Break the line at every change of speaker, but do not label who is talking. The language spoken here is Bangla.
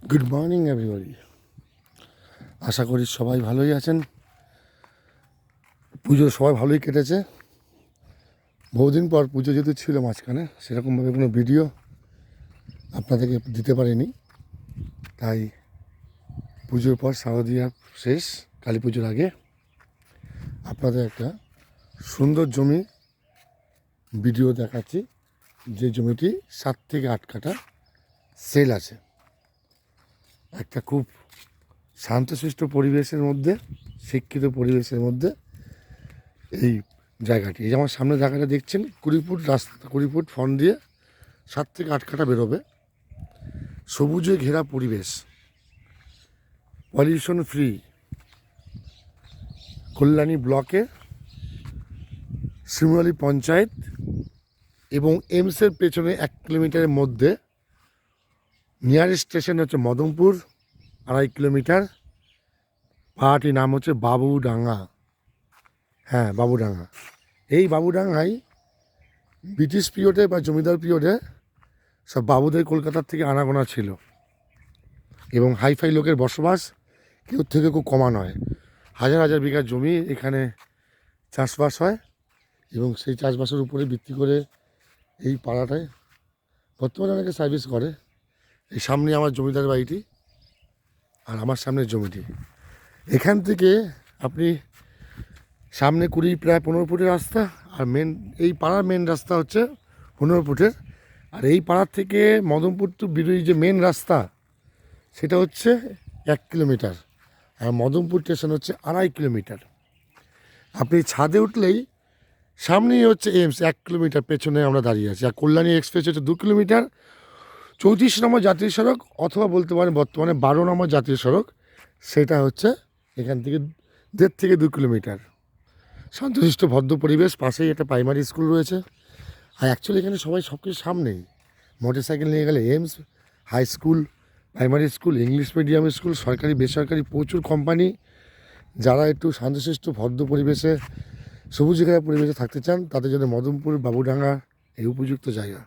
Good morning everybody. আশা করি সবাই ভালোই আছেন। পুজো সবাই ভালোই কেটেছে। বহুদিন পর পুজো যেহেতু ছিল মাঝখানে, সেরকমভাবে কোনো ভিডিও আপনাদেরকে দিতে পারিনি। তাই পুজোর পর শারদীয়া শেষ, কালী পুজোর আগে আপনাদের একটা সুন্দর জমি ভিডিও দেখাচ্ছি। যে জমিটি 7 থেকে 8 কাঠা সেল আছে। একটা খুব শান্তশিষ্ট পরিবেশের মধ্যে, শিক্ষিত পরিবেশের মধ্যে এই জায়গাটি, এই যে আমার সামনে জায়গাটা দেখছেন, 20 ফুট রাস্তা, 20 ফুট ফ্রন্ট দিয়ে 7 থেকে 8 কাঠা বেরোবে। সবুজে ঘেরা পরিবেশ, পলিউশন ফ্রি, কল্যাণী ব্লকে, শিমুরালী পঞ্চায়েত এবং এমসের পেছনে 1 কিলোমিটারের মধ্যে। নিয়ারেস্ট স্টেশন হচ্ছে মদনপুর, 2.5 কিলোমিটার। পাহাড়টির নাম হচ্ছে বাবুডাঙ্গা। হ্যাঁ, বাবুডাঙ্গা। এই বাবুডাঙ্গায় ব্রিটিশ পিরিয়ডে বা জমিদার পিরিয়ডে সব বাবুদের কলকাতার থেকে আনাগোনা ছিল এবং হাইফাই লোকের বসবাস কেউ থেকে খুব কমা নয়। হাজার হাজার বিঘা জমি এখানে চাষবাস হয় এবং সেই চাষবাসের উপরে ভিত্তি করে এই পাড়াটায় বর্তমানে অনেকে সার্ভিস করে। এই সামনে আমার জমিদার বাড়িটি আর আমার সামনের জমিটি। এখান থেকে আপনি সামনে প্রায় 15 ফুটের রাস্তা, আর এই পাড়ার মেন রাস্তা হচ্ছে 15 ফুটের। আর এই পাড়ার থেকে মদনপুর টু বিরুই যে মেন রাস্তা, সেটা হচ্ছে 1 কিলোমিটার। আর মদনপুর স্টেশন হচ্ছে 2.5 কিলোমিটার। আপনি ছাদে উঠলেই সামনেই হচ্ছে এমস, 1 কিলোমিটার পেছনে আমরা দাঁড়িয়ে আছি। আর কল্যাণী এক্সপ্রেস হচ্ছে 2 কিলোমিটার। 34 নম্বর জাতীয় সড়ক, অথবা বলতে পারেন বর্তমানে 12 নম্বর জাতীয় সড়ক, সেটা হচ্ছে এখান থেকে 1.5 থেকে 2 কিলোমিটার। শান্তশিষ্ট ভদ্র পরিবেশ, পাশেই একটা প্রাইমারি স্কুল রয়েছে। আর অ্যাকচুয়ালি এখানে সবাই সব কিছু সামনেই। মোটর সাইকেল নিয়ে গেলে AIIMS, high school, primary school, English medium school, সরকারি বেসরকারি প্রচুর কোম্পানি। যারা একটু শান্তশিষ্ট ভদ্র পরিবেশে, সবুজ ঘেরা পরিবেশে থাকতে চান, তাদের জন্য মদনপুর বাবুডাঙ্গা এই উপযুক্ত জায়গা।